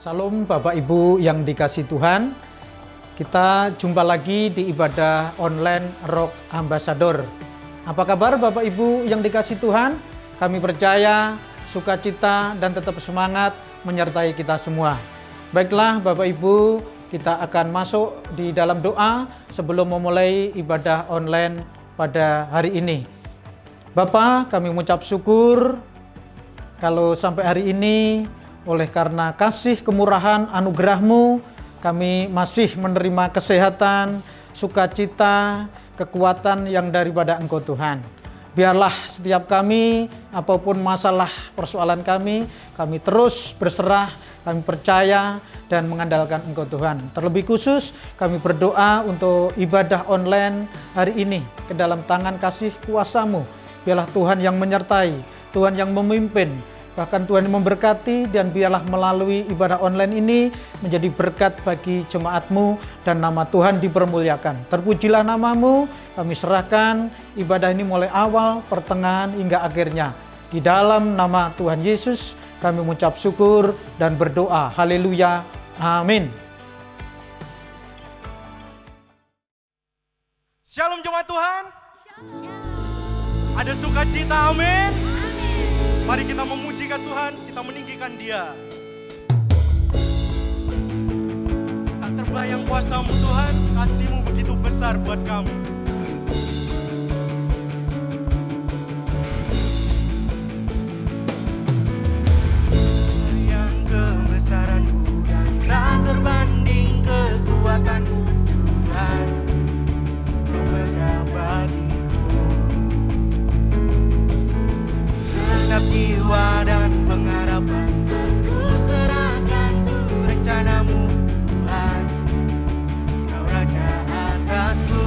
Salam Bapak Ibu yang dikasihi Tuhan. Kita jumpa lagi di ibadah online Rock Ambassador. Apa kabar Bapak Ibu yang dikasihi Tuhan? Kami percaya sukacita dan tetap semangat menyertai kita semua. Baiklah Bapak Ibu, kita akan masuk di dalam doa sebelum memulai ibadah online pada hari ini. Bapa, kami mengucap syukur kalau sampai hari ini oleh karena kasih kemurahan anugerah-Mu, kami masih menerima kesehatan, sukacita, kekuatan yang daripada Engkau Tuhan. Biarlah setiap kami, apapun masalah persoalan kami terus berserah, kami percaya dan mengandalkan Engkau Tuhan. Terlebih khusus kami berdoa untuk ibadah online hari ini ke dalam tangan kasih kuasa-Mu. Biarlah Tuhan yang menyertai, Tuhan yang memimpin, bahkan Tuhan yang memberkati, dan biarlah melalui ibadah online ini menjadi berkat bagi jemaat-Mu dan nama Tuhan dipermuliakan. Terpujilah nama-Mu, kami serahkan ibadah ini mulai awal, pertengahan hingga akhirnya. Di dalam nama Tuhan Yesus kami mengucap syukur dan berdoa. Haleluya. Amin. Shalom jemaat Tuhan. Ada sukacita, amin. Mari kita memujikan Tuhan, kita meninggikan Dia. Tak terbayang kuasa-Mu Tuhan, kasih-Mu begitu besar buat kami. Yang kebesaran-Mu dan tak terbanding kekuatan-Mu Tuhan, Kau megah bagiku. Genap jiwa dan pengharapan ku serahkan tuh rencana-Mu Tuhan, Kau Raja atasku.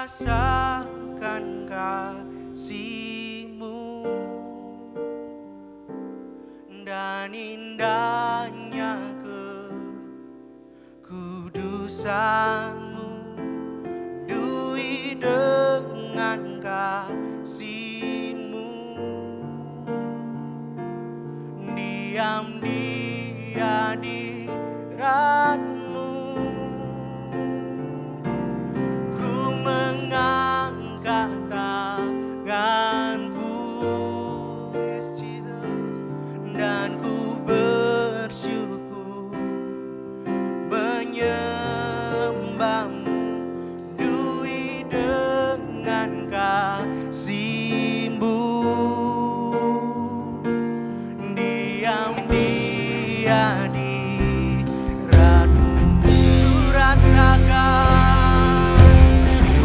rasakan kasih-Mu dan indahnya kekudusan-Mu, penuhi dengan kasih-Mu. Diam di hadirat-Mu, ku mengangkat tanganku, yes Jesus, dan ku bersyukur menyembah-Mu, penuhi dengan kasih-Mu. Diam di hadirat-Mu, ku rasakan,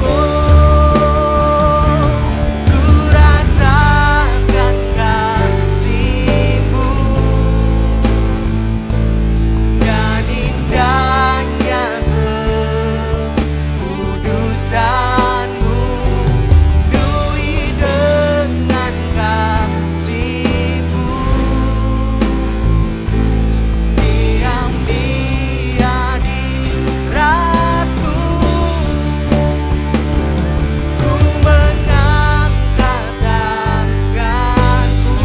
oh, ku rasakan kasih-Mu dan indahnya kekudusan-Mu, penuhi dengan kasih-Mu. Diam di hadirat-Mu, ku mengangkat tanganku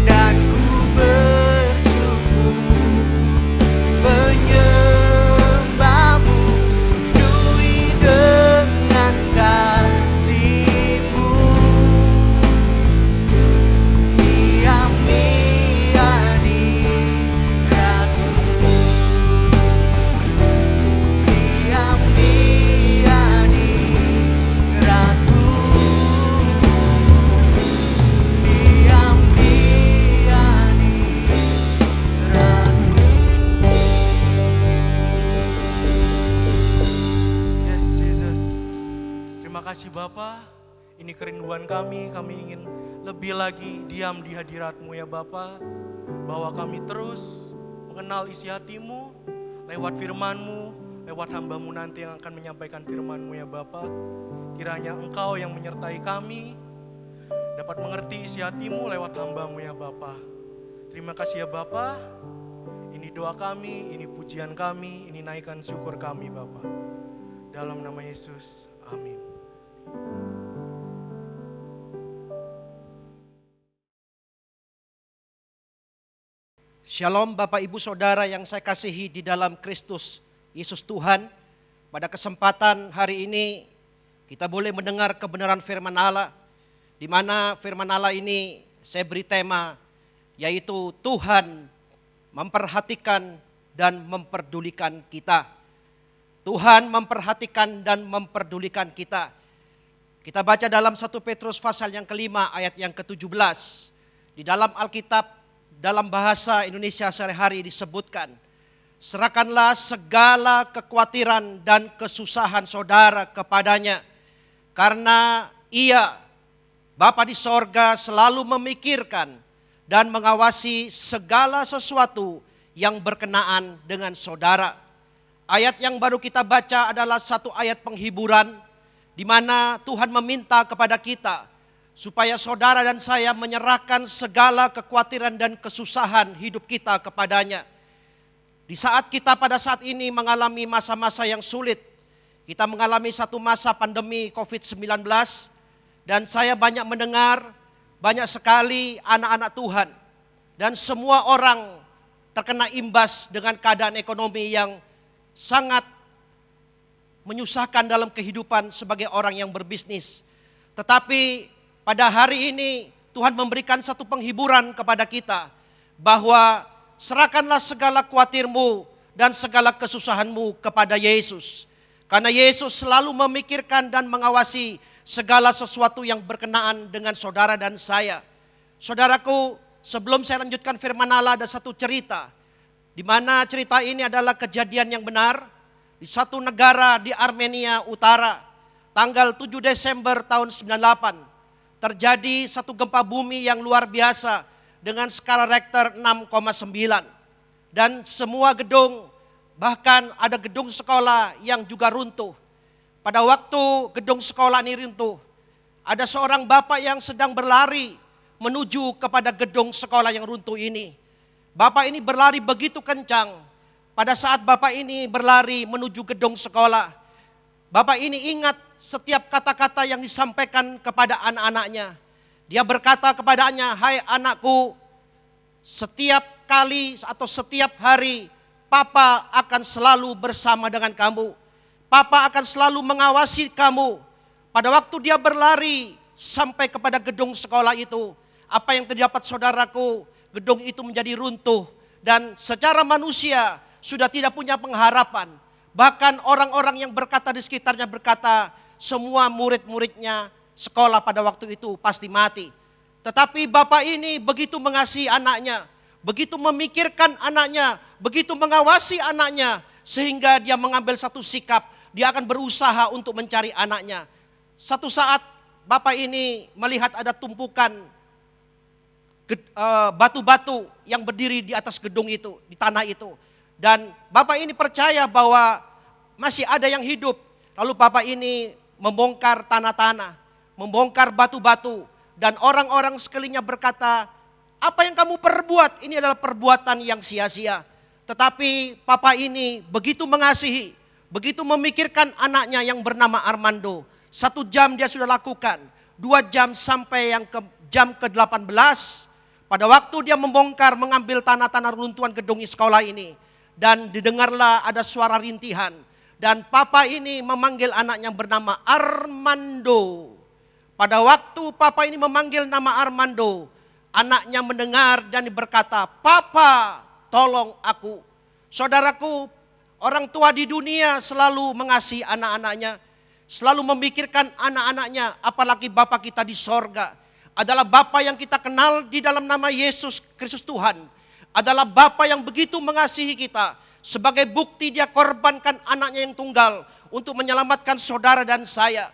dan ku bersyukur menyembah-Mu, penuhi dengan kasih-Mu. Diam di hadirat-Mu, diam di hadirat-Mu, diam di hadirat-Mu. Yes, Jesus. Terima kasih Bapa. Ini kerinduan kami ingin lebih lagi diam di hadirat-Mu ya Bapa. Bahwa kami terus mengenal isi hati-Mu lewat firman-Mu, lewat hamba-Mu nanti yang akan menyampaikan firman-Mu ya Bapa. Kiranya Engkau yang menyertai kami, dapat mengerti isi hati-Mu lewat hamba-Mu ya Bapa. Terima kasih ya Bapa. Ini doa kami, ini pujian kami, ini naikkan syukur kami Bapa. Dalam nama Yesus, amin. Shalom Bapak Ibu Saudara yang saya kasihi di dalam Kristus Yesus Tuhan. Pada kesempatan hari ini kita boleh mendengar kebenaran firman Allah, di mana firman Allah ini saya beri tema yaitu Tuhan memperhatikan dan memperdulikan kita. Tuhan memperhatikan dan memperdulikan kita. Kita baca dalam 1 Petrus pasal yang kelima ayat yang ke-17. Di dalam Alkitab dalam bahasa Indonesia sehari-hari disebutkan, serahkanlah segala kekhawatiran dan kesusahan saudara kepadanya, karena Ia, Bapa di sorga, selalu memikirkan dan mengawasi segala sesuatu yang berkenaan dengan saudara. Ayat yang baru kita baca adalah satu ayat penghiburan, di mana Tuhan meminta kepada kita supaya saudara dan saya menyerahkan segala kekhawatiran dan kesusahan hidup kita kepadanya. Di saat kita pada saat ini mengalami masa-masa yang sulit, kita mengalami satu masa pandemi COVID-19, dan saya banyak mendengar banyak sekali anak-anak Tuhan dan semua orang terkena imbas dengan keadaan ekonomi yang sangat menyusahkan dalam kehidupan sebagai orang yang berbisnis. Tetapi pada hari ini Tuhan memberikan satu penghiburan kepada kita, bahwa serahkanlah segala khawatirmu dan segala kesusahanmu kepada Yesus. Karena Yesus selalu memikirkan dan mengawasi segala sesuatu yang berkenaan dengan saudara dan saya. Saudaraku, sebelum saya lanjutkan firman Allah, ada satu cerita, di mana cerita ini adalah kejadian yang benar di satu negara di Armenia Utara, tanggal 7 Desember tahun 98. Terjadi satu gempa bumi yang luar biasa dengan skala Richter 6,9. Dan semua gedung bahkan ada gedung sekolah yang juga runtuh. Pada waktu gedung sekolah ini runtuh, ada seorang bapak yang sedang berlari menuju kepada gedung sekolah yang runtuh ini. Bapak ini berlari begitu kencang. Pada saat bapak ini berlari menuju gedung sekolah, bapak ini ingat setiap kata-kata yang disampaikan kepada anak-anaknya. Dia berkata kepadanya, "Hai anakku, setiap kali atau setiap hari Papa akan selalu bersama dengan kamu. Papa akan selalu mengawasi kamu." Pada waktu dia berlari sampai kepada gedung sekolah itu, apa yang terdapat saudaraku, gedung itu menjadi runtuh. Dan secara manusia sudah tidak punya pengharapan. Bahkan orang-orang yang berkata di sekitarnya berkata, semua murid-muridnya sekolah pada waktu itu pasti mati. Tetapi bapak ini begitu mengasihi anaknya, begitu memikirkan anaknya, begitu mengawasi anaknya, sehingga dia mengambil satu sikap, dia akan berusaha untuk mencari anaknya. Satu saat bapak ini melihat ada tumpukan batu-batu yang berdiri di atas gedung itu, di tanah itu. Dan bapak ini percaya bahwa masih ada yang hidup. Lalu bapak ini membongkar tanah-tanah, membongkar batu-batu. Dan orang-orang sekelilingnya berkata, "Apa yang kamu perbuat? Ini adalah perbuatan yang sia-sia." Tetapi papa ini begitu mengasihi, begitu memikirkan anaknya yang bernama Armando. 1 jam dia sudah lakukan, 2 jam sampai yang jam ke-18. Pada waktu dia membongkar, mengambil tanah-tanah runtuhan gedung sekolah ini. Dan didengarlah ada suara rintihan. Dan papa ini memanggil anaknya bernama Armando. Pada waktu papa ini memanggil nama Armando, anaknya mendengar dan berkata, "Papa, tolong aku." Saudaraku, orang tua di dunia selalu mengasihi anak-anaknya, selalu memikirkan anak-anaknya, apalagi Bapa kita di sorga. Adalah Bapa yang kita kenal di dalam nama Yesus Kristus Tuhan. Adalah Bapa yang begitu mengasihi kita. Sebagai bukti dia korbankan anaknya yang tunggal untuk menyelamatkan saudara dan saya.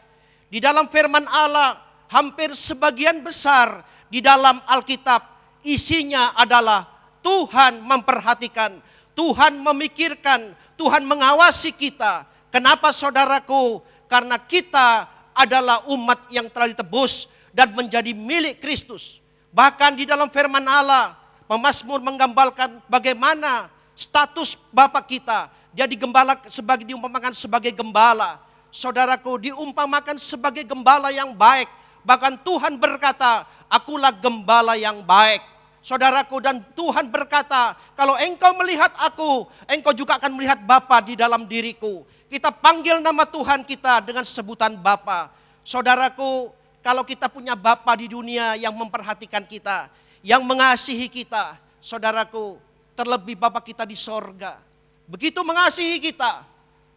Di dalam firman Allah, hampir sebagian besar di dalam Alkitab, isinya adalah Tuhan memperhatikan, Tuhan memikirkan, Tuhan mengawasi kita. Kenapa saudaraku? Karena kita adalah umat yang telah ditebus dan menjadi milik Kristus. Bahkan di dalam firman Allah, pemazmur menggambarkan bagaimana status Bapak kita. Dia diumpamakan sebagai gembala. Saudaraku, diumpamakan sebagai gembala yang baik. Bahkan Tuhan berkata, "Akulah gembala yang baik." Saudaraku, dan Tuhan berkata, "Kalau engkau melihat aku, engkau juga akan melihat Bapa di dalam diriku." Kita panggil nama Tuhan kita dengan sebutan Bapa. Saudaraku, kalau kita punya Bapa di dunia yang memperhatikan kita, yang mengasihi kita, saudaraku, terlebih Bapa kita di sorga, begitu mengasihi kita.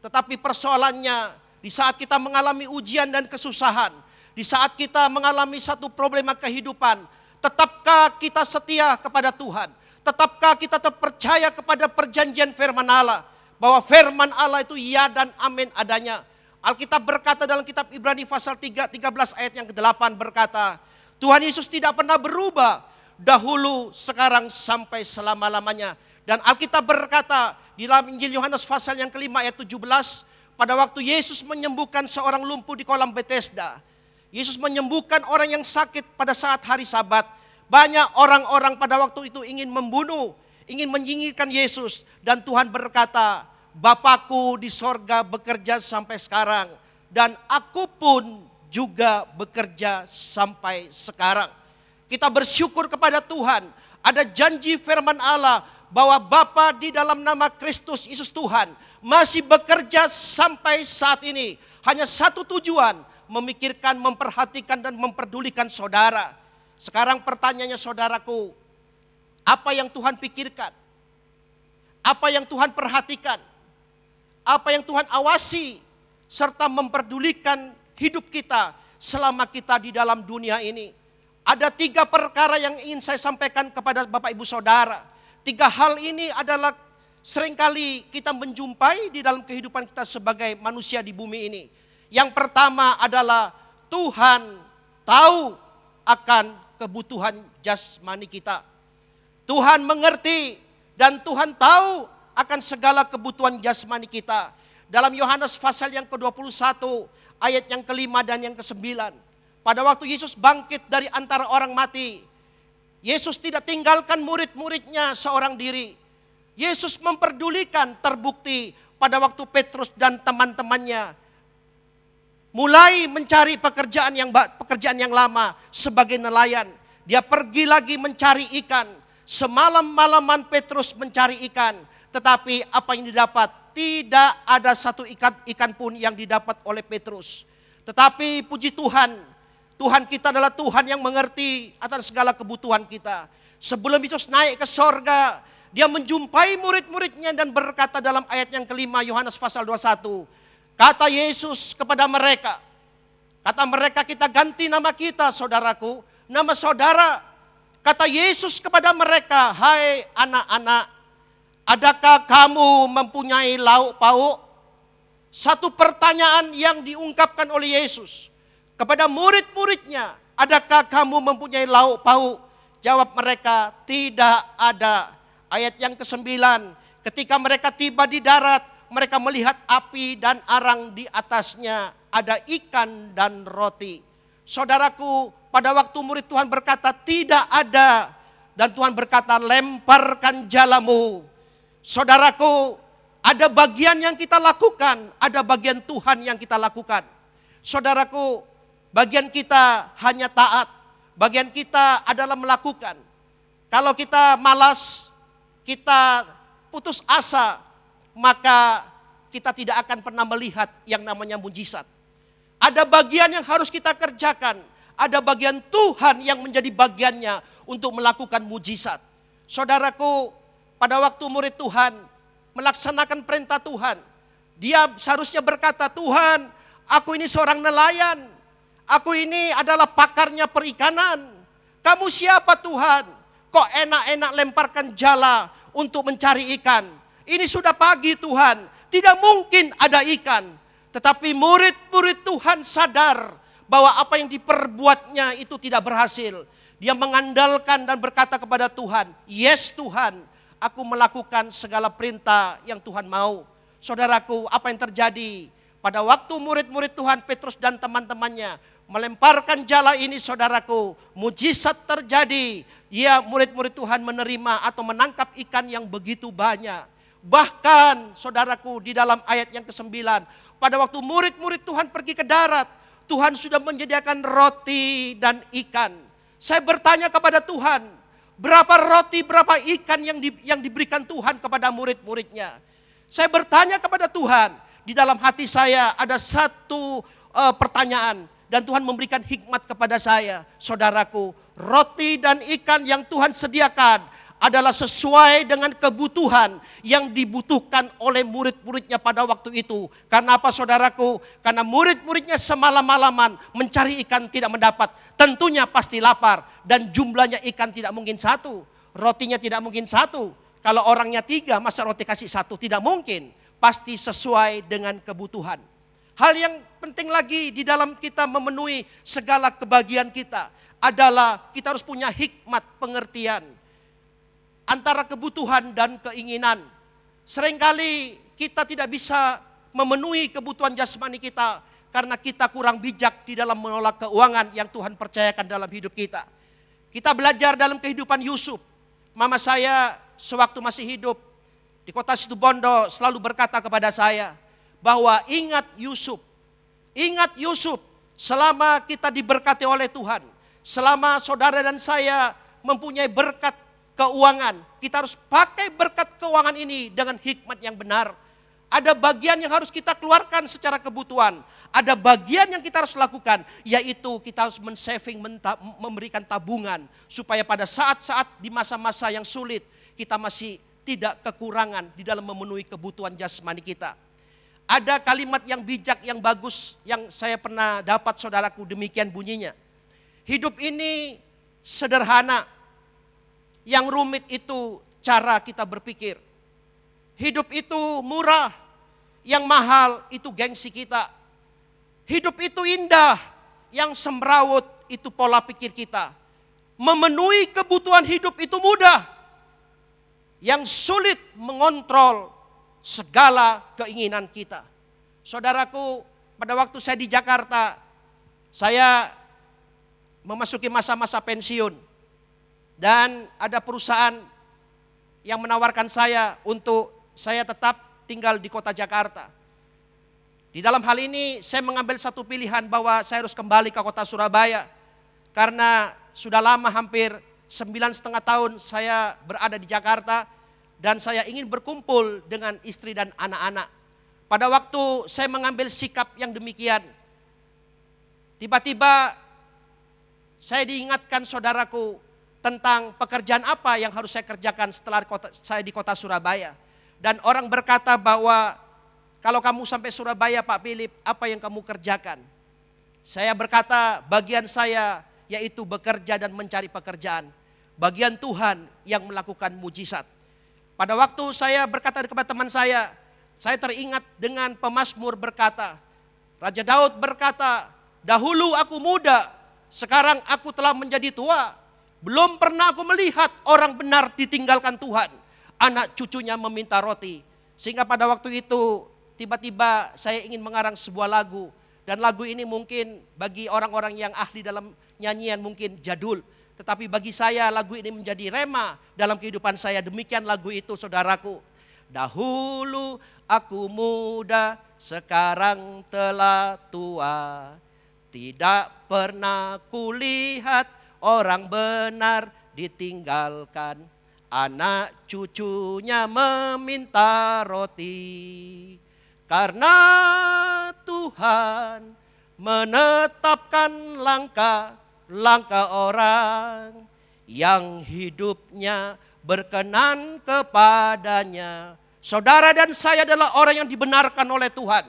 Tetapi persoalannya, di saat kita mengalami ujian dan kesusahan, di saat kita mengalami satu problema kehidupan, tetapkah kita setia kepada Tuhan? Tetapkah kita percaya kepada perjanjian firman Allah? Bahwa firman Allah itu ya dan amin adanya. Alkitab berkata dalam kitab Ibrani pasal 13 ayat yang ke-8 berkata, Tuhan Yesus tidak pernah berubah, dahulu, sekarang, sampai selama-lamanya. Dan Alkitab berkata di dalam Injil Yohanes pasal yang kelima ayat 17, pada waktu Yesus menyembuhkan seorang lumpuh di kolam Bethesda, Yesus menyembuhkan orang yang sakit pada saat hari Sabat. Banyak orang-orang pada waktu itu ingin membunuh, ingin menyingkirkan Yesus. Dan Tuhan berkata, "Bapakku di sorga bekerja sampai sekarang, dan aku pun juga bekerja sampai sekarang." Kita bersyukur kepada Tuhan. Ada janji firman Allah bahwa Bapa di dalam nama Kristus Yesus Tuhan masih bekerja sampai saat ini. Hanya satu tujuan, memikirkan, memperhatikan dan memperdulikan saudara. Sekarang pertanyaannya saudaraku, apa yang Tuhan pikirkan? Apa yang Tuhan perhatikan? Apa yang Tuhan awasi serta memperdulikan hidup kita selama kita di dalam dunia ini? Ada 3 perkara yang ingin saya sampaikan kepada Bapak Ibu Saudara. 3 hal ini adalah seringkali kita menjumpai di dalam kehidupan kita sebagai manusia di bumi ini. Yang pertama adalah Tuhan tahu akan kebutuhan jasmani kita. Tuhan mengerti dan Tuhan tahu akan segala kebutuhan jasmani kita. Dalam Yohanes pasal yang ke-21, ayat yang ke-5 dan yang ke-9. Pada waktu Yesus bangkit dari antara orang mati, Yesus tidak tinggalkan murid-muridnya seorang diri. Yesus memperdulikan, terbukti pada waktu Petrus dan teman-temannya mulai mencari pekerjaan yang lama sebagai nelayan. Dia pergi lagi mencari ikan. Semalam-malaman Petrus mencari ikan. Tetapi apa yang didapat? Tidak ada satu ikan pun yang didapat oleh Petrus. Tetapi puji Tuhan, Tuhan kita adalah Tuhan yang mengerti atas segala kebutuhan kita. Sebelum Yesus naik ke sorga, dia menjumpai murid-muridnya dan berkata dalam ayat yang ke-5 Yohanes pasal 21. Kata Yesus kepada mereka, kita ganti nama kita saudaraku, nama saudara. Kata Yesus kepada mereka, hai anak-anak, adakah kamu mempunyai lauk pauk? Satu pertanyaan yang diungkapkan oleh Yesus kepada murid-muridnya, adakah kamu mempunyai lauk pauk? Jawab mereka, tidak ada. Ayat yang ke-9, ketika mereka tiba di darat, mereka melihat api dan arang di atasnya, ada ikan dan roti. Saudaraku, pada waktu murid Tuhan berkata tidak ada, dan Tuhan berkata lemparkan jalamu. Saudaraku, ada bagian yang kita lakukan, ada bagian Tuhan yang kita lakukan. Saudaraku, bagian kita hanya taat, bagian kita adalah melakukan. Kalau kita malas, kita putus asa, maka kita tidak akan pernah melihat yang namanya mujizat. Ada bagian yang harus kita kerjakan, ada bagian Tuhan yang menjadi bagiannya untuk melakukan mujizat. Saudaraku, pada waktu murid Tuhan melaksanakan perintah Tuhan, dia seharusnya berkata, Tuhan, aku ini seorang nelayan, aku ini adalah pakarnya perikanan. Kamu siapa Tuhan? Kok enak-enak lemparkan jala untuk mencari ikan? Ini sudah pagi Tuhan, tidak mungkin ada ikan. Tetapi murid-murid Tuhan sadar bahwa apa yang diperbuatnya itu tidak berhasil. Dia mengandalkan dan berkata kepada Tuhan, yes Tuhan, aku melakukan segala perintah yang Tuhan mau. Saudaraku, apa yang terjadi? Pada waktu murid-murid Tuhan, Petrus dan teman-temannya melemparkan jala ini, saudaraku, mujizat terjadi. Ya, murid-murid Tuhan menerima atau menangkap ikan yang begitu banyak. Bahkan saudaraku, di dalam ayat yang ke-9, pada waktu murid-murid Tuhan pergi ke darat, Tuhan sudah menyediakan roti dan ikan. Saya bertanya kepada Tuhan, berapa roti, berapa ikan yang diberikan Tuhan kepada murid-muridnya? Saya bertanya kepada Tuhan, di dalam hati saya ada satu pertanyaan, dan Tuhan memberikan hikmat kepada saya. Saudaraku, roti dan ikan yang Tuhan sediakan adalah sesuai dengan kebutuhan yang dibutuhkan oleh murid-muridnya pada waktu itu. Karena apa saudaraku? Karena murid-muridnya semalam-malaman mencari ikan tidak mendapat. Tentunya pasti lapar, dan jumlahnya ikan tidak mungkin satu, rotinya tidak mungkin satu. Kalau orangnya 3, masa roti kasih 1? Tidak mungkin. Pasti sesuai dengan kebutuhan. Hal yang penting lagi di dalam kita memenuhi segala kebahagiaan kita adalah kita harus punya hikmat pengertian antara kebutuhan dan keinginan. Seringkali kita tidak bisa memenuhi kebutuhan jasmani kita karena kita kurang bijak di dalam mengelola keuangan yang Tuhan percayakan dalam hidup kita. Kita belajar dalam kehidupan Yusuf. Mama saya sewaktu masih hidup di kota Situbondo selalu berkata kepada saya bahwa ingat Yusuf, selama kita diberkati oleh Tuhan, selama saudara dan saya mempunyai berkat keuangan, kita harus pakai berkat keuangan ini dengan hikmat yang benar. Ada bagian yang harus kita keluarkan secara kebutuhan, ada bagian yang kita harus lakukan, yaitu kita harus men-saving, memberikan tabungan, supaya pada saat-saat di masa-masa yang sulit, kita masih tidak kekurangan di dalam memenuhi kebutuhan jasmani kita. Ada kalimat yang bijak, yang bagus, yang saya pernah dapat saudaraku, demikian bunyinya. Hidup ini sederhana, yang rumit itu cara kita berpikir. Hidup itu murah, yang mahal itu gengsi kita. Hidup itu indah, yang semrawut itu pola pikir kita. Memenuhi kebutuhan hidup itu mudah, yang sulit mengontrol segala keinginan kita. Saudaraku, pada waktu saya di Jakarta, saya memasuki masa-masa pensiun. Dan ada perusahaan yang menawarkan saya untuk saya tetap tinggal di kota Jakarta. Di dalam hal ini saya mengambil satu pilihan bahwa saya harus kembali ke kota Surabaya. Karena sudah lama, hampir 9,5 tahun saya berada di Jakarta. Dan saya ingin berkumpul dengan istri dan anak-anak. Pada waktu saya mengambil sikap yang demikian, tiba-tiba saya diingatkan saudaraku tentang pekerjaan apa yang harus saya kerjakan setelah saya di kota Surabaya. Dan orang berkata bahwa kalau kamu sampai Surabaya Pak Philip, apa yang kamu kerjakan? Saya berkata bagian saya yaitu bekerja dan mencari pekerjaan. Bagian Tuhan yang melakukan mujizat. Pada waktu saya berkata kepada teman saya teringat dengan pemazmur berkata, Raja Daud berkata, dahulu aku muda, sekarang aku telah menjadi tua. Belum pernah aku melihat orang benar ditinggalkan Tuhan, anak cucunya meminta roti. Sehingga pada waktu itu tiba-tiba saya ingin mengarang sebuah lagu. Dan lagu ini mungkin bagi orang-orang yang ahli dalam nyanyian mungkin jadul. Tetapi bagi saya lagu ini menjadi rema dalam kehidupan saya. Demikian lagu itu saudaraku. Dahulu aku muda, sekarang telah tua. Tidak pernah kulihat orang benar ditinggalkan. Anak cucunya meminta roti. Karena Tuhan menetapkan langkah orang yang hidupnya berkenan kepadanya. Saudara dan saya adalah orang yang dibenarkan oleh Tuhan.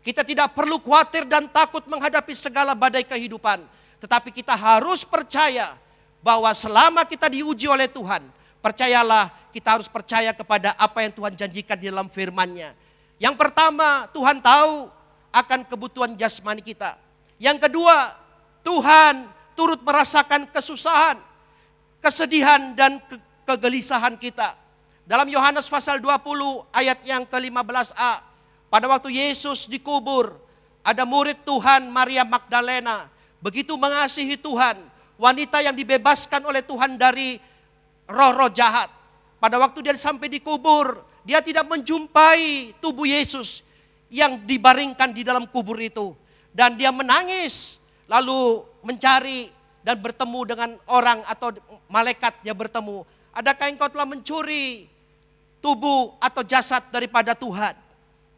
Kita tidak perlu khawatir dan takut menghadapi segala badai kehidupan. Tetapi kita harus percaya bahwa selama kita diuji oleh Tuhan, percayalah kita harus percaya kepada apa yang Tuhan janjikan di dalam firman-Nya. Yang pertama, Tuhan tahu akan kebutuhan jasmani kita. Yang kedua, Tuhan turut merasakan kesusahan, kesedihan dan kegelisahan kita. Dalam Yohanes pasal 20 ayat yang ke-15a, pada waktu Yesus dikubur, ada murid Tuhan Maria Magdalena, begitu mengasihi Tuhan, wanita yang dibebaskan oleh Tuhan dari roh-roh jahat. Pada waktu dia sampai dikubur, dia tidak menjumpai tubuh Yesus yang dibaringkan di dalam kubur itu. Dan dia menangis, lalu mencari dan bertemu dengan orang atau malaikat dia bertemu. Adakah engkau telah mencuri tubuh atau jasad daripada Tuhan?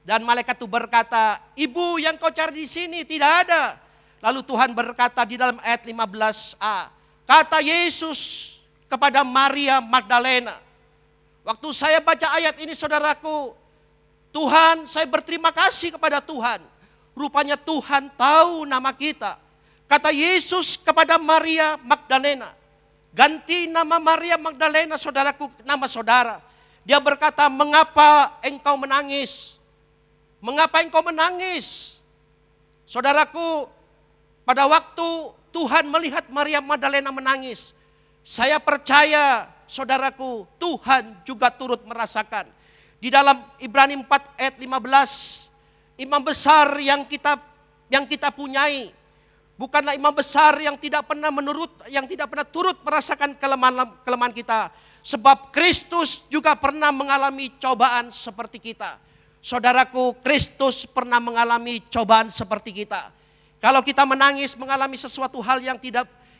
Dan malaikat itu berkata, ibu yang kau cari di sini tidak ada. Lalu Tuhan berkata di dalam ayat 15a, kata Yesus kepada Maria Magdalena. Waktu saya baca ayat ini saudaraku, Tuhan, saya berterima kasih kepada Tuhan. Rupanya Tuhan tahu nama kita. Kata Yesus kepada Maria Magdalena, ganti nama Maria Magdalena saudaraku, nama saudara. Dia berkata, mengapa engkau menangis? Mengapa engkau menangis? Saudaraku, pada waktu Tuhan melihat Maria Magdalena menangis, saya percaya saudaraku, Tuhan juga turut merasakan. Di dalam Ibrani 4 ayat 15, imam besar yang kita punyai bukanlah imam besar yang tidak pernah turut merasakan kelemahan kita. Sebab Kristus juga pernah mengalami cobaan seperti kita. Saudaraku, Kristus pernah mengalami cobaan seperti kita. Kalau kita menangis mengalami sesuatu hal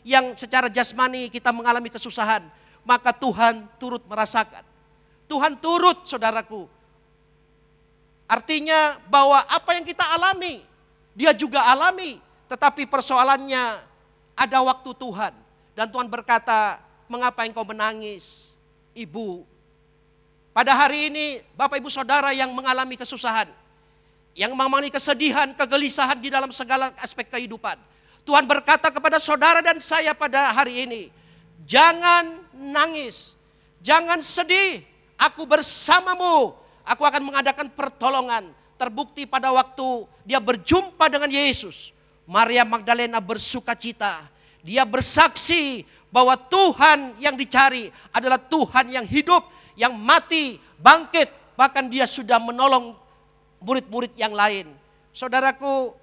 yang secara jasmani kita mengalami kesusahan, maka Tuhan turut merasakan. Tuhan turut saudaraku. Artinya bahwa apa yang kita alami, dia juga alami. Tetapi persoalannya ada waktu Tuhan. Dan Tuhan berkata, mengapa engkau menangis, ibu? Pada hari ini Bapak Ibu Saudara yang mengalami kesusahan, yang mengalami kesedihan, kegelisahan di dalam segala aspek kehidupan. Tuhan berkata kepada saudara dan saya pada hari ini, jangan nangis, jangan sedih, aku bersamamu, aku akan mengadakan pertolongan. Terbukti pada waktu dia berjumpa dengan Yesus, Maria Magdalena bersukacita. Dia bersaksi bahwa Tuhan yang dicari adalah Tuhan yang hidup, yang mati, bangkit, bahkan dia sudah menolong murid-murid yang lain. Saudaraku,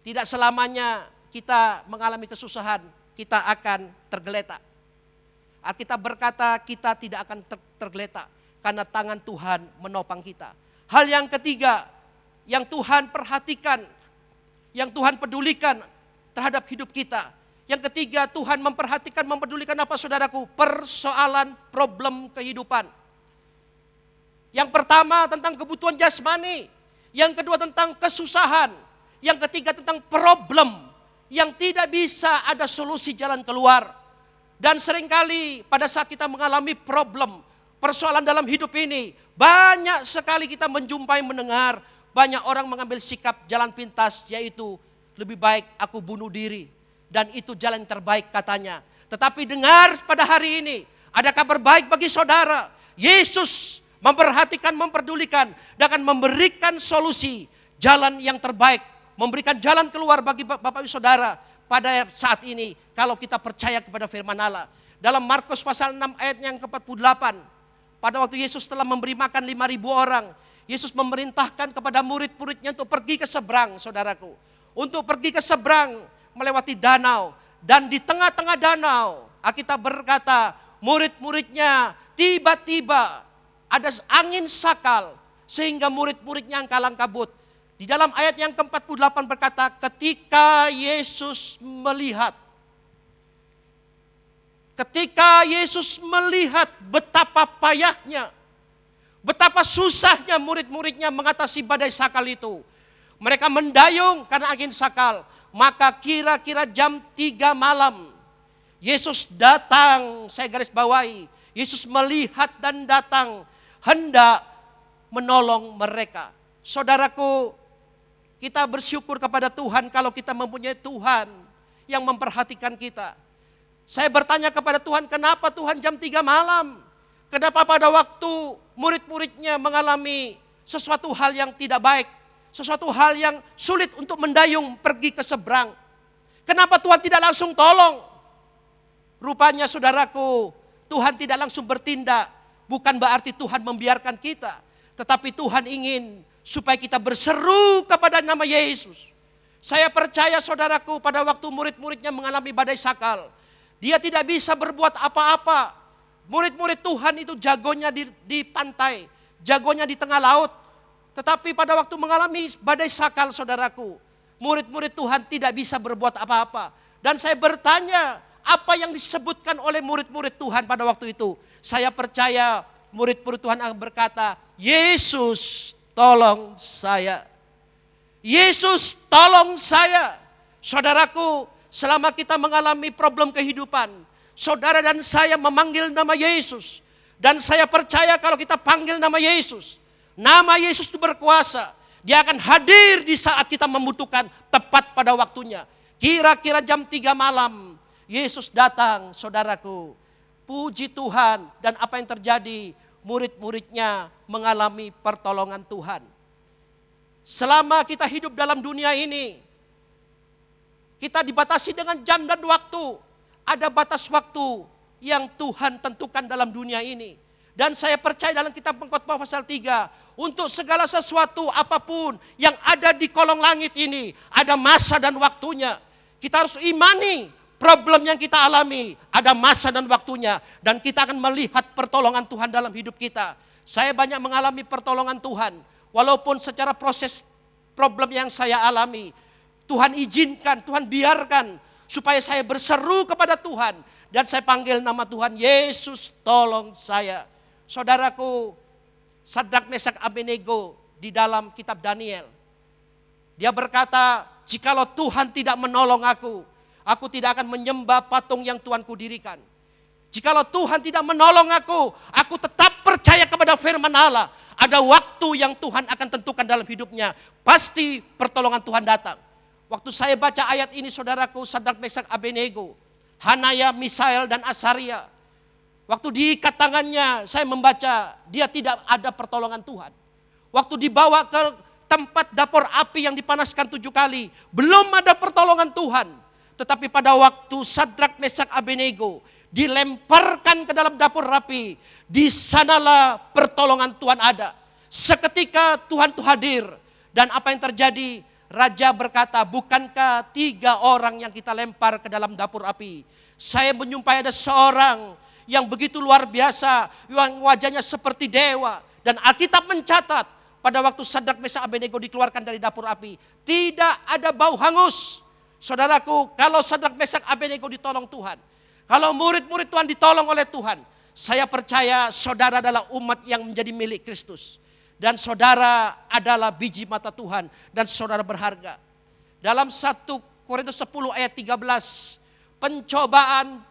tidak selamanya kita mengalami kesusahan, kita akan tergeletak. Alkitab berkata kita tidak akan tergeletak karena tangan Tuhan menopang kita. Hal yang ketiga yang Tuhan perhatikan, yang Tuhan pedulikan terhadap hidup kita. Yang ketiga, Tuhan memperhatikan, mempedulikan apa saudaraku? Persoalan problem kehidupan. Yang pertama tentang kebutuhan jasmani, yang kedua tentang kesusahan, yang ketiga tentang problem yang tidak bisa ada solusi jalan keluar. Dan seringkali pada saat kita mengalami problem, persoalan dalam hidup ini, banyak sekali kita menjumpai, mendengar, banyak orang mengambil sikap jalan pintas, yaitu lebih baik aku bunuh diri. Dan itu jalan terbaik katanya. Tetapi dengar pada hari ini, ada kabar baik bagi saudara. Yesus memperhatikan, memperdulikan, dan akan memberikan solusi, jalan yang terbaik, memberikan jalan keluar bagi Bapak Ibu Saudara pada saat ini kalau kita percaya kepada firman Allah. Dalam Markus pasal 6 ayat yang ke-48, pada waktu Yesus telah memberi makan 5.000 orang, Yesus memerintahkan kepada murid-muridnya untuk pergi ke seberang, saudaraku. Untuk pergi ke seberang melewati danau, dan di tengah-tengah danau Alkitab berkata murid-muridnya tiba-tiba ada angin sakal sehingga murid-muridnya angkalang kabut. Di dalam ayat yang ke-48 berkata, ketika Yesus melihat betapa payahnya, betapa susahnya murid-muridnya mengatasi badai sakal itu. Mereka mendayung karena angin sakal. Maka kira-kira jam 3 malam, Yesus datang, saya garis bawahi. Yesus melihat dan datang, hendak menolong mereka. Saudaraku, kita bersyukur kepada Tuhan kalau kita mempunyai Tuhan yang memperhatikan kita. Saya bertanya kepada Tuhan, kenapa Tuhan jam 3 malam? Kenapa pada waktu murid-muridnya mengalami sesuatu hal yang tidak baik, sesuatu hal yang sulit untuk mendayung pergi ke seberang? Kenapa Tuhan tidak langsung tolong? Rupanya saudaraku, Tuhan tidak langsung bertindak. Bukan berarti Tuhan membiarkan kita, tetapi Tuhan ingin supaya kita berseru kepada nama Yesus. Saya percaya saudaraku, pada waktu murid-muridnya mengalami badai sakal, dia tidak bisa berbuat apa-apa. Murid-murid Tuhan itu jagonya di pantai, jagonya di tengah laut. Tetapi pada waktu mengalami badai sakal saudaraku, murid-murid Tuhan tidak bisa berbuat apa-apa. Dan saya bertanya, apa yang disebutkan oleh murid-murid Tuhan pada waktu itu? Saya percaya murid-murid Tuhan akan berkata, Yesus tolong saya. Yesus tolong saya. Saudaraku, selama kita mengalami problem kehidupan, saudara dan saya memanggil nama Yesus. Dan saya percaya kalau kita panggil nama Yesus, nama Yesus itu berkuasa. Dia akan hadir di saat kita membutuhkan, tepat pada waktunya. Kira-kira jam 3 malam, Yesus datang, saudaraku. Puji Tuhan, dan apa yang terjadi? Murid-muridnya mengalami pertolongan Tuhan. Selama kita hidup dalam dunia ini, kita dibatasi dengan jam dan waktu. Ada batas waktu yang Tuhan tentukan dalam dunia ini. Dan saya percaya dalam kitab Pengkhotbah pasal 3, untuk segala sesuatu apapun yang ada di kolong langit ini, ada masa dan waktunya. Kita harus imani problem yang kita alami, ada masa dan waktunya. Dan kita akan melihat pertolongan Tuhan dalam hidup kita. Saya banyak mengalami pertolongan Tuhan. Walaupun secara proses problem yang saya alami, Tuhan izinkan, Tuhan biarkan supaya saya berseru kepada Tuhan. Dan saya panggil nama Tuhan, Yesus tolong saya. Saudaraku, Sadrak, Mesak, Abednego di dalam kitab Daniel, dia berkata, jikalau Tuhan tidak menolong aku tidak akan menyembah patung yang Tuhanku dirikan. Jikalau Tuhan tidak menolong aku tetap percaya kepada firman Allah. Ada waktu yang Tuhan akan tentukan dalam hidupnya. Pasti pertolongan Tuhan datang. Waktu saya baca ayat ini saudaraku, Sadrak, Mesak, Abednego, Hanaya, Misael, dan Asaria. Waktu diikat tangannya, saya membaca, dia tidak ada pertolongan Tuhan. Waktu dibawa ke tempat dapur api yang dipanaskan 7 kali, belum ada pertolongan Tuhan. Tetapi pada waktu Sadrak, Mesak, Abednego dilemparkan ke dalam dapur api, di sanalah pertolongan Tuhan ada. Seketika Tuhan itu hadir, dan apa yang terjadi? Raja berkata, bukankah 3 orang yang kita lempar ke dalam dapur api? Saya menyumpai ada seorang yang begitu luar biasa, yang wajahnya seperti dewa. Dan Alkitab mencatat, pada waktu Sadrak, Mesak, Abednego dikeluarkan dari dapur api, tidak ada bau hangus. Saudaraku, kalau Sadrak, Mesak, Abednego ditolong Tuhan, kalau murid-murid Tuhan ditolong oleh Tuhan, saya percaya saudara adalah umat yang menjadi milik Kristus. Dan saudara adalah biji mata Tuhan, dan saudara berharga. Dalam 1 Korintus 10 ayat 13, pencobaan.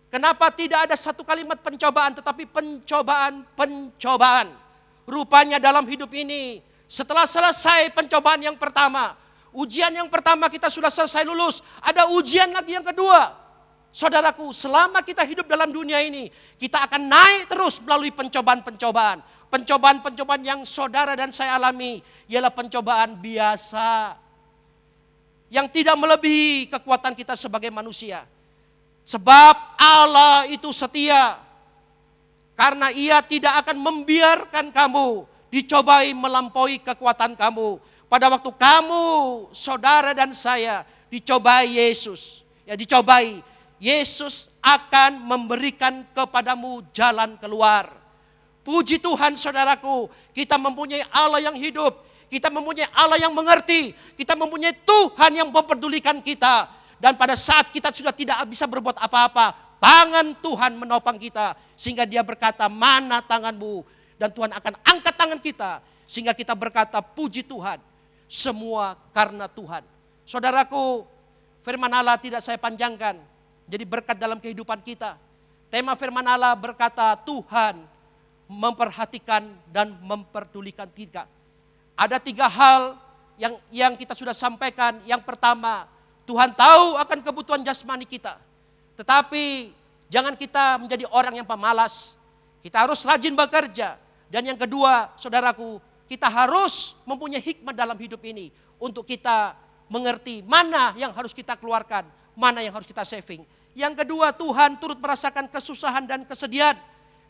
Kenapa tidak ada satu kalimat pencobaan, tetapi pencobaan. Rupanya dalam hidup ini, setelah selesai pencobaan yang pertama, ujian yang pertama kita sudah selesai lulus, ada ujian lagi yang kedua. Saudaraku, selama kita hidup dalam dunia ini, kita akan naik terus melalui pencobaan-pencobaan. Pencobaan-pencobaan yang saudara dan saya alami ialah pencobaan biasa, yang tidak melebihi kekuatan kita sebagai manusia. Sebab Allah itu setia, karena Ia tidak akan membiarkan kamu dicobai melampaui kekuatan kamu. Pada waktu kamu, saudara dan saya, dicobai Yesus, Yesus akan memberikan kepadamu jalan keluar. Puji Tuhan saudaraku, kita mempunyai Allah yang hidup, kita mempunyai Allah yang mengerti, kita mempunyai Tuhan yang mempedulikan kita. Dan pada saat kita sudah tidak bisa berbuat apa-apa, tangan Tuhan menopang kita, sehingga Dia berkata, mana tanganmu? Dan Tuhan akan angkat tangan kita, sehingga kita berkata, puji Tuhan, semua karena Tuhan. Saudaraku, firman Allah tidak saya panjangkan, jadi berkat dalam kehidupan kita. Tema firman Allah berkata, Tuhan memperhatikan dan memperdulikan kita. Ada 3 hal yang kita sudah sampaikan. Yang pertama, Tuhan tahu akan kebutuhan jasmani kita. Tetapi jangan kita menjadi orang yang pemalas. Kita harus rajin bekerja. Dan yang kedua, saudaraku, kita harus mempunyai hikmat dalam hidup ini, untuk kita mengerti mana yang harus kita keluarkan, mana yang harus kita saving. Yang kedua, Tuhan turut merasakan kesusahan dan kesedihan.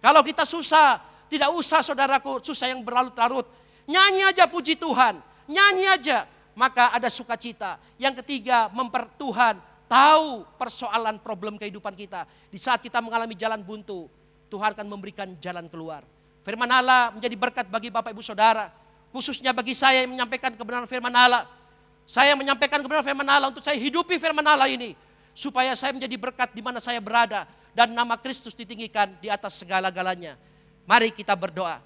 Kalau kita susah, tidak usah saudaraku susah yang berlarut-larut. Nyanyi aja puji Tuhan, nyanyi aja, maka ada sukacita. Yang ketiga, Tuhan tahu persoalan problem kehidupan kita. Di saat kita mengalami jalan buntu, Tuhan akan memberikan jalan keluar. Firman Allah menjadi berkat bagi Bapak Ibu Saudara, khususnya bagi saya yang menyampaikan kebenaran firman Allah. Saya menyampaikan kebenaran firman Allah untuk saya hidupi firman Allah ini, supaya saya menjadi berkat di mana saya berada, dan nama Kristus ditinggikan di atas segala-galanya. Mari kita berdoa.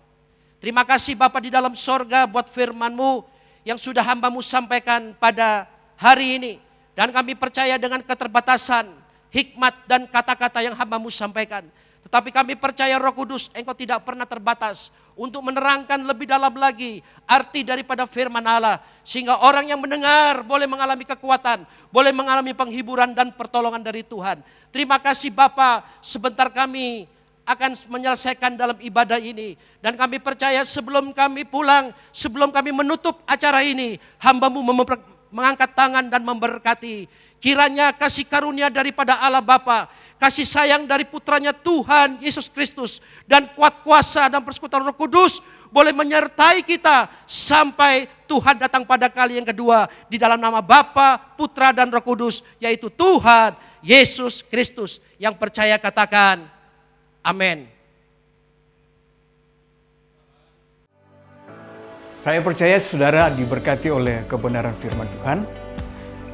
Terima kasih Bapa di dalam sorga buat firman-Mu yang sudah hamba-Mu sampaikan pada hari ini. Dan kami percaya dengan keterbatasan, hikmat dan kata-kata yang hamba-Mu sampaikan. Tetapi kami percaya Roh Kudus, Engkau tidak pernah terbatas untuk menerangkan lebih dalam lagi arti daripada firman Allah, sehingga orang yang mendengar boleh mengalami kekuatan, boleh mengalami penghiburan dan pertolongan dari Tuhan. Terima kasih Bapa, sebentar kami akan menyelesaikan dalam ibadah ini, dan kami percaya sebelum kami pulang, sebelum kami menutup acara ini, hamba-Mu mengangkat tangan dan memberkati. Kiranya kasih karunia daripada Allah Bapa, kasih sayang dari putranya Tuhan Yesus Kristus, dan kuat kuasa dan persekutuan Roh Kudus boleh menyertai kita sampai Tuhan datang pada kali yang kedua, di dalam nama Bapa, Putra dan Roh Kudus, yaitu Tuhan Yesus Kristus. Yang percaya katakan amin. Saya percaya saudara diberkati oleh kebenaran firman Tuhan.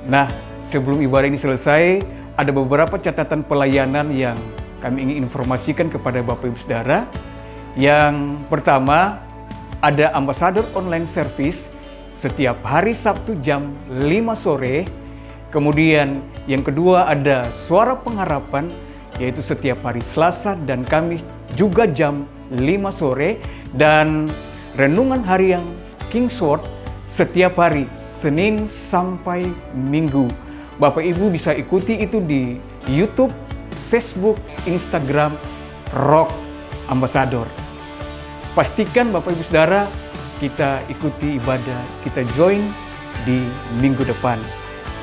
Nah, sebelum ibadah ini selesai, ada beberapa catatan pelayanan yang kami ingin informasikan kepada Bapak Ibu Saudara. Yang pertama, ada Ambassador Online Service setiap hari Sabtu jam 5 sore. Kemudian yang kedua ada Suara Pengharapan, yaitu setiap hari Selasa dan Kamis juga jam 5 sore. Dan Renungan Harian Kingsword setiap hari Senin sampai Minggu. Bapak Ibu bisa ikuti itu di YouTube, Facebook, Instagram, Rock Ambassador. Pastikan Bapak Ibu Saudara kita ikuti ibadah, kita join di minggu depan.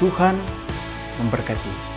Tuhan memberkati.